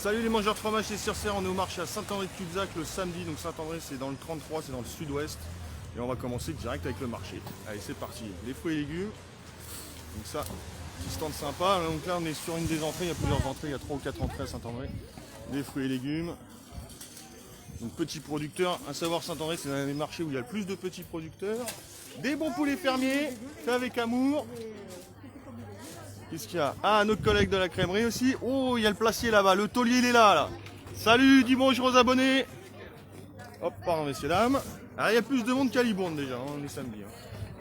Salut les mangeurs de fromage, c'est Sur-Serre, on est au marché à Saint-André-de-Cubzac le samedi, donc Saint-André c'est dans le 33, c'est dans le sud-ouest. Et on va commencer direct avec le marché. Allez, c'est parti, les fruits et légumes. Donc ça, petit stand sympa. Donc là on est sur une des entrées, il y a plusieurs entrées, il y a 3 ou 4 entrées à Saint-André. Des fruits et légumes. Donc petits producteurs, à savoir Saint-André c'est l'un des marchés où il y a le plus de petits producteurs. Des bons poulets fermiers, fait avec amour. Qu'est-ce qu'il y a? Ah, notre collègue de la crèmerie aussi. Oh, il y a le placier là-bas. Le taulier, il est là. Salut, dis bonjour aux abonnés. Hop, pardon, messieurs, dames. Ah, il y a plus de monde qu'à Libourne déjà, hein, on est samedi. Hein.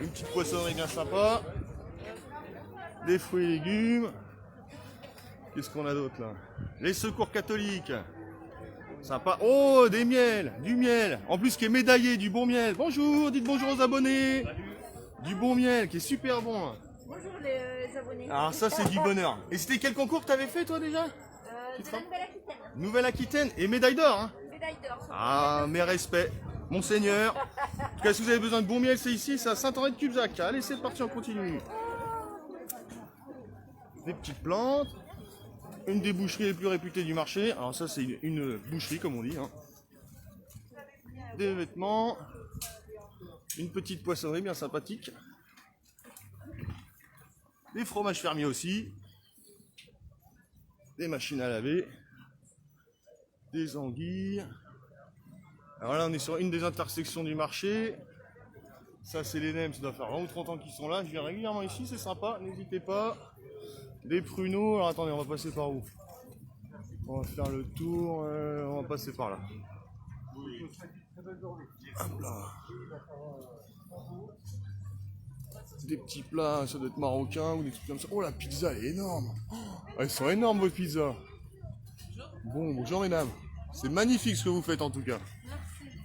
Une petite poissonnerie bien sympa. Des fruits et légumes. Qu'est-ce qu'on a d'autre là? Les secours catholiques. Sympa. Oh, des miels, du miel. En plus, qui est médaillé, du bon miel. Bonjour, dites bonjour aux abonnés. Salut. Du bon miel, qui est super bon. Hein. Bonjour les abonnés. Alors ça c'est du bonheur. Et c'était quel concours que tu avais fait toi déjà? C'est la Nouvelle-Aquitaine. Nouvelle-Aquitaine et médaille d'or hein. Médaille d'or. Ah mes respects, Monseigneur. En tout cas si vous avez besoin de bon miel c'est ici, c'est à Saint-André-de-Cubzac. Allez c'est parti, on continue. Des petites plantes. Une des boucheries les plus réputées du marché. Alors ça c'est une boucherie comme on dit. Hein. Des vêtements. Une petite poissonnerie bien sympathique. Des fromages fermiers aussi, des machines à laver, des anguilles. Alors là on est sur une des intersections du marché. Ça c'est les nems, ça doit faire 20 ou 30 ans qu'ils sont là. Je viens régulièrement ici, c'est sympa, n'hésitez pas. Des pruneaux, alors attendez, on va passer par où? On va faire le tour, on va passer par là. Hop là. Des petits plats, ça doit être marocain ou des trucs comme ça. Oh la pizza elle est énorme. Oh, elles sont énormes vos pizzas. Bon, bonjour mesdames. C'est magnifique ce que vous faites en tout cas.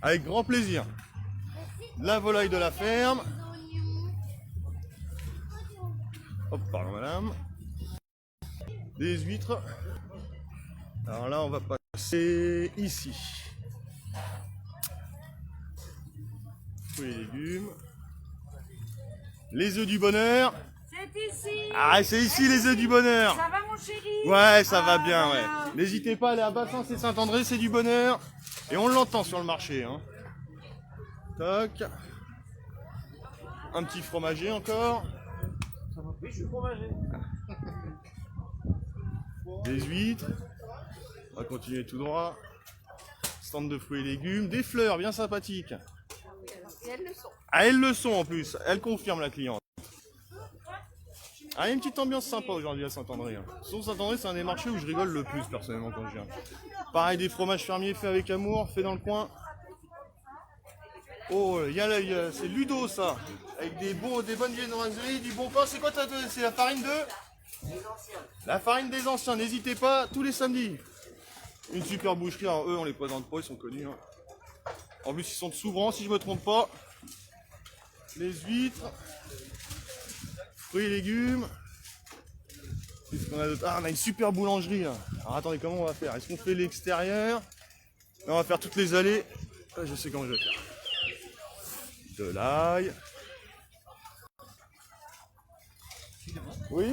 Avec grand plaisir. La volaille de la ferme. Hop, pardon madame. Des huîtres. Alors là on va passer ici. Fruits et légumes. Les œufs du bonheur. C'est ici. Ah, c'est ici les œufs du bonheur. Ça va mon chéri? Ouais, ça va bien, ouais. Voilà. N'hésitez pas à aller à Bassens et Saint-André, c'est du bonheur. Et on l'entend sur le marché. Hein. Toc. Un petit fromager encore. Oui, je suis fromager. Des huîtres. On va continuer tout droit. Stand de fruits et légumes. Des fleurs bien sympathiques. Et elles le sont. Ah, elles le sont en plus. Elle confirme la cliente. Ah, il y a une petite ambiance sympa aujourd'hui à Saint-André. Hein. Sur Saint-André, c'est un des marchés où je rigole le plus personnellement quand je viens. Pareil, des fromages fermiers faits avec amour, faits dans le coin. Oh, il y a là, c'est Ludo ça. Avec des bonnes viennoiseries, du bon pain. C'est quoi c'est la farine de? La farine des anciens, n'hésitez pas, tous les samedis. Une super boucherie, alors eux on les présente pas, ils sont connus. Hein. En plus ils sont de Souvran si je me trompe pas. Les huîtres. Fruits et légumes. Qu'est-ce qu'on a d'autre? Ah on a une super boulangerie là. Alors attendez, comment on va faire? Est-ce qu'on fait l'extérieur? On va faire toutes les allées. Ah, je sais comment je vais faire. De l'ail. Oui.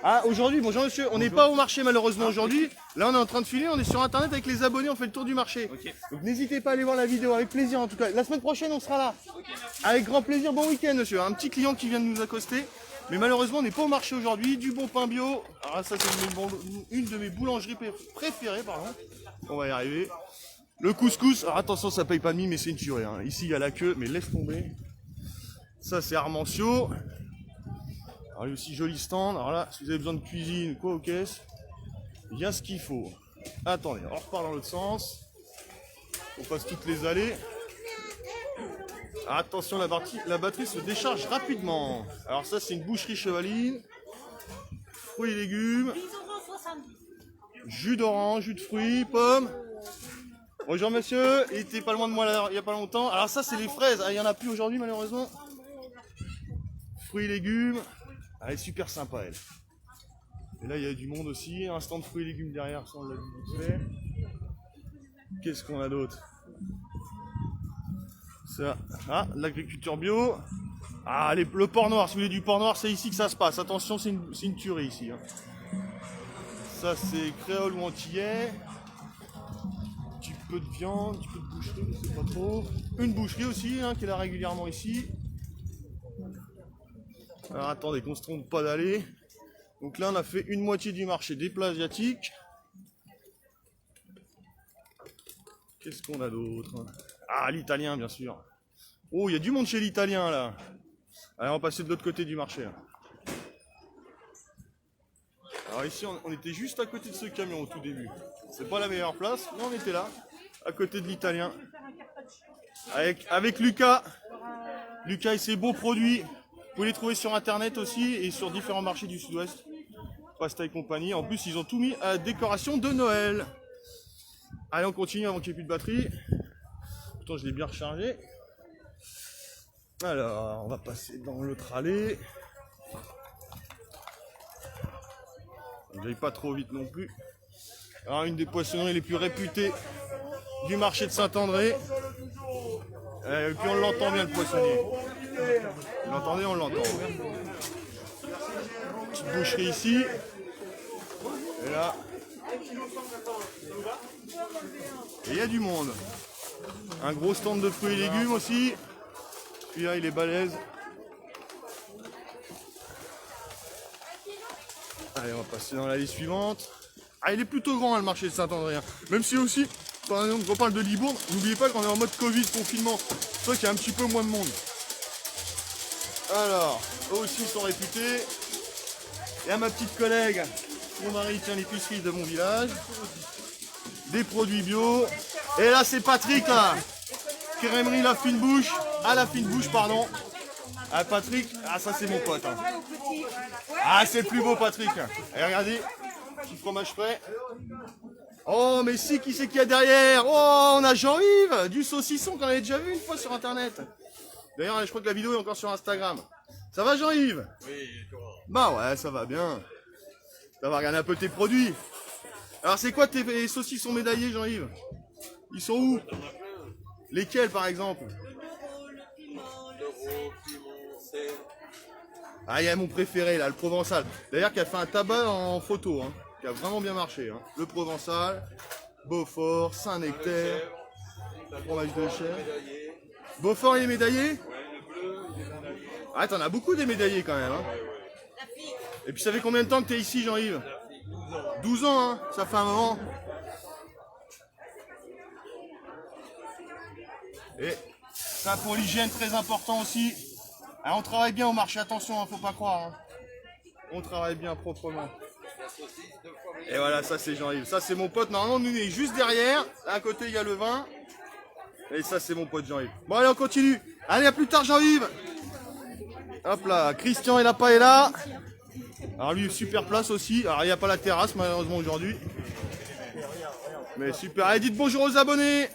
Ah aujourd'hui, bonjour monsieur, on n'est pas au marché malheureusement aujourd'hui. Là on est en train de filer, on est sur internet avec les abonnés, on fait le tour du marché. Okay. Donc n'hésitez pas à aller voir la vidéo, avec plaisir en tout cas. La semaine prochaine on sera là. Avec grand plaisir, bon week-end monsieur. Un petit client qui vient de nous accoster. Mais malheureusement on n'est pas au marché aujourd'hui. Du bon pain bio. Alors ça c'est une de mes boulangeries préférées, pardon. On va y arriver. Le couscous, alors attention ça paye pas de mie mais c'est une tuerie. Hein. Ici il y a la queue, mais laisse tomber. Ça c'est Armancio. Alors il y a aussi joli stand. Alors là, si vous avez besoin de cuisine, quoi aux caisses, il y a ce qu'il faut. Attendez, on repart dans l'autre sens. On passe toutes les allées. Attention, la batterie se décharge rapidement. Alors ça, c'est une boucherie chevaline. Fruits et légumes. Jus d'orange, jus de fruits, pommes. Bonjour monsieur, il était pas loin de moi là, il n'y a pas longtemps. Alors ça, c'est les fraises. Ah, il n'y en a plus aujourd'hui malheureusement. Fruits et légumes. Elle est super sympa elle. Et là il y a du monde aussi, un stand de fruits et légumes derrière, ça on l'a vite fait. Qu'est-ce qu'on a d'autre? Ça, ah, l'agriculture bio. Ah, le porc noir, si vous voulez du porc noir, c'est ici que ça se passe. Attention, c'est une tuerie ici. Hein. Ça c'est créole ou antillais. Un petit peu de viande, un petit peu de boucherie, je sais pas trop. Une boucherie aussi, hein, qui est là régulièrement ici. Alors attendez, qu'on se trompe pas d'aller. Donc là on a fait une moitié du marché des plats asiatiques. Qu'est-ce qu'on a d'autre? Ah, l'italien bien sûr. Oh, il y a du monde chez l'italien là. Allez, on va passer de l'autre côté du marché là. Alors ici on était juste à côté de ce camion au tout début. C'est pas la meilleure place, mais on était là, à côté de l'italien. Avec Lucas. Lucas et ses beaux produits. Vous pouvez les trouver sur internet aussi et sur différents marchés du sud-ouest. Pasta et compagnie. En plus ils ont tout mis à la décoration de Noël. Allez, on continue avant qu'il n'y ait plus de batterie. Pourtant je l'ai bien rechargé. Alors, on va passer dans l'autre allée. On n'aille pas trop vite non plus. Alors, une des poissonneries les plus réputées du marché de Saint-André. Et puis on l'entend bien le poissonnier. Vous l'entendez, on l'entend. Petite boucherie ici. Et là. Et il y a du monde. Un gros stand de fruits et légumes aussi. Celui-là il est balèze. Allez, on va passer dans l'allée suivante. Ah, il est plutôt grand hein, le marché de Saint-André. Hein. Même si aussi, par exemple, quand on parle de Libourne, n'oubliez pas qu'on est en mode Covid, confinement. C'est vrai qu'il y a un petit peu moins de monde. Alors, eux aussi sont réputés. Et à ma petite collègue, mon mari tient l'épicerie de mon village. Des produits bio. Et là, c'est Patrick, là. Crémerie La Fine Bouche. Ah, La Fine Bouche, pardon. Ah, Patrick. Ah, ça, c'est mon pote. Hein. Ah, c'est le plus beau, Patrick. Et regardez. Petit fromage frais. Oh, mais si, qui c'est qu'il y a derrière? Oh, on a Jean-Yves. Du saucisson qu'on avait déjà vu une fois sur Internet. D'ailleurs, je crois que la vidéo est encore sur Instagram. Ça va, Jean-Yves? Oui, toi. Bah ouais, ça va bien. Ça va, regarder un peu tes produits. Alors, c'est quoi tes saucissons médaillés, Jean-Yves? Ils sont où? Lesquels, par exemple? Ah, il y a mon préféré, là, le Provençal. D'ailleurs, qui a fait un tabac en photo, hein, qui a vraiment bien marché. Hein. Le Provençal, Beaufort, Saint-Nectaire, fromage de chèvre. Beaufort, il est médaillé? Ah, t'en as beaucoup des médaillés quand même. Hein. Et puis, ça fait combien de temps que t'es ici, Jean-Yves? 12 ans, hein, ça fait un moment. Et ça pour l'hygiène très important aussi. Alors, on travaille bien au marché, attention, hein, faut pas croire. Hein. On travaille bien proprement. Et voilà, ça c'est Jean-Yves. Ça c'est mon pote. Normalement, nous on est juste derrière. Là, à côté, il y a le vin. Et ça c'est mon pote Jean-Yves. Bon, allez, on continue. Allez, à plus tard, Jean-Yves. Hop là, Christian est là. Alors lui, super place aussi. Alors il n'y a pas la terrasse malheureusement aujourd'hui. Mais super. Allez, dites bonjour aux abonnés.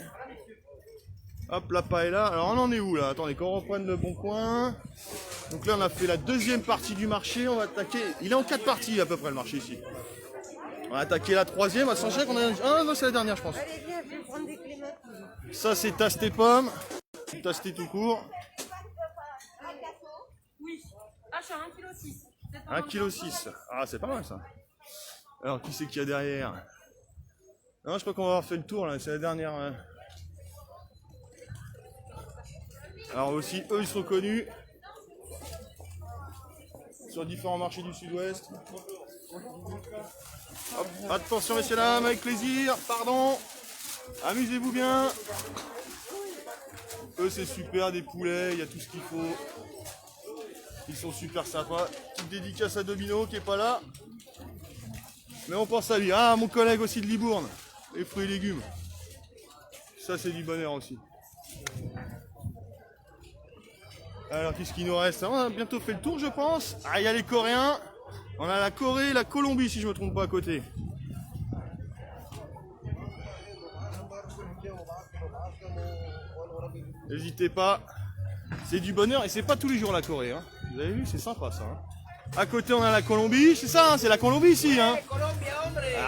Hop, la paella. Alors on en est où là? Attendez qu'on reprenne le bon coin. Donc là on a fait la deuxième partie du marché. On va attaquer. Il est en 4 parties à peu près le marché ici. On va attaquer la troisième. À Saint-Jacques on a... Ah non, c'est la dernière je pense. Allez, viens, je vais prendre des cléments. Ça c'est tasse tes pommes. Tasse tes tout court. Oui. Ah, je suis à 1,6 kg. 1,6 kg. Ah c'est pas mal ça. Alors qui c'est qu'il y a derrière? Non, je crois qu'on va avoir fait le tour là. C'est la dernière. Alors aussi, eux, ils sont connus sur différents marchés du sud-ouest. Attention, messieurs, dames, avec plaisir, pardon. Amusez-vous bien. Eux, c'est super, des poulets, il y a tout ce qu'il faut. Ils sont super sympas. Petite dédicace à Domino qui est pas là. Mais on pense à lui. Ah, mon collègue aussi de Libourne. Les fruits et légumes. Ça, c'est du bonheur aussi. Alors qu'est-ce qu'il nous reste? On a bientôt fait le tour je pense. Ah il y a les Coréens. On a la Corée, la Colombie si je me trompe pas à côté. N'hésitez pas. C'est du bonheur et c'est pas tous les jours la Corée. Hein. Vous avez vu, c'est sympa ça. Hein. À côté on a la Colombie, c'est ça, hein, c'est la Colombie ici. Hein.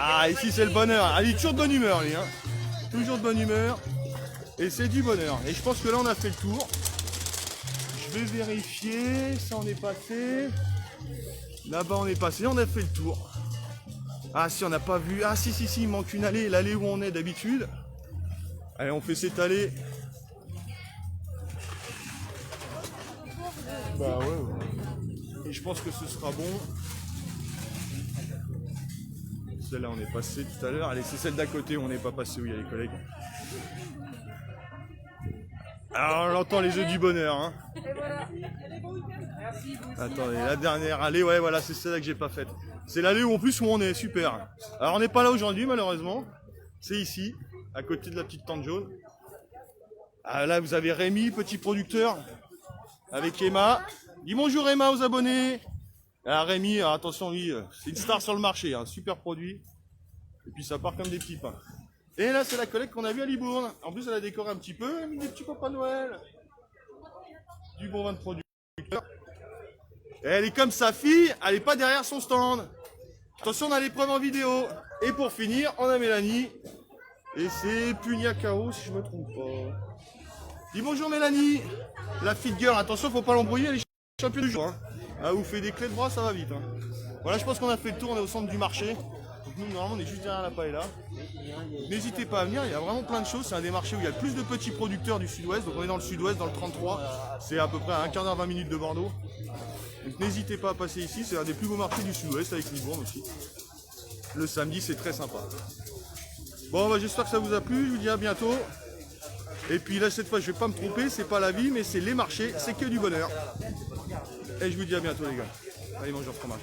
Ah ici c'est le bonheur. Ah, il est toujours de bonne humeur lui. Hein. Toujours de bonne humeur. Et c'est du bonheur. Et je pense que là on a fait le tour. Je vais vérifier, ça on est passé. Là-bas on est passé, on a fait le tour. Ah si, on n'a pas vu. Ah si, il manque une allée, l'allée où on est d'habitude. Allez, on fait cette allée. Bah ouais. Et je pense que ce sera bon. Celle-là, on est passé tout à l'heure. Allez, c'est celle d'à côté où on n'est pas passé, où il y a les collègues. Alors, on entend les œufs du bonheur. Hein. Attendez, la dernière allée, ouais, voilà, c'est celle-là que j'ai pas faite. C'est l'allée où en plus où on est, super. Alors, on n'est pas là aujourd'hui, malheureusement. C'est ici, à côté de la petite tente jaune. Ah, là, vous avez Rémi, petit producteur, avec Emma. Dis bonjour Emma aux abonnés. Ah, Rémi, alors attention, lui, c'est une star sur le marché, un super produit. Et puis ça part comme des petits pains. Et là, c'est la collecte qu'on a vue à Libourne. En plus, elle a décoré un petit peu, elle a mis des petits papas Noël. Du bon vin de producteur. Et elle est comme sa fille, elle n'est pas derrière son stand. Attention, on a l'épreuve en vidéo. Et pour finir, on a Mélanie. Et c'est Punia Kao, si je me trompe pas. Dis bonjour Mélanie. La fit girl, attention, faut pas l'embrouiller, elle est championne du jour. Hein. Ah, vous faites des clés de bras, ça va vite. Hein. Voilà, je pense qu'on a fait le tour, on est au centre du marché. Donc nous, normalement, on est juste derrière la paella. N'hésitez pas à venir, il y a vraiment plein de choses. C'est un des marchés où il y a le plus de petits producteurs du sud-ouest. Donc on est dans le sud-ouest, dans le 33. C'est à peu près à un quart d'heure, 20 minutes de Bordeaux. Donc n'hésitez pas à passer ici, c'est un des plus beaux marchés du sud-ouest avec Libourne aussi. Le samedi, c'est très sympa. Bon, bah, j'espère que ça vous a plu, je vous dis à bientôt. Et puis là, cette fois, je vais pas me tromper, c'est pas la vie, mais c'est les marchés, c'est que du bonheur. Et je vous dis à bientôt les gars. Allez, manger au fromage.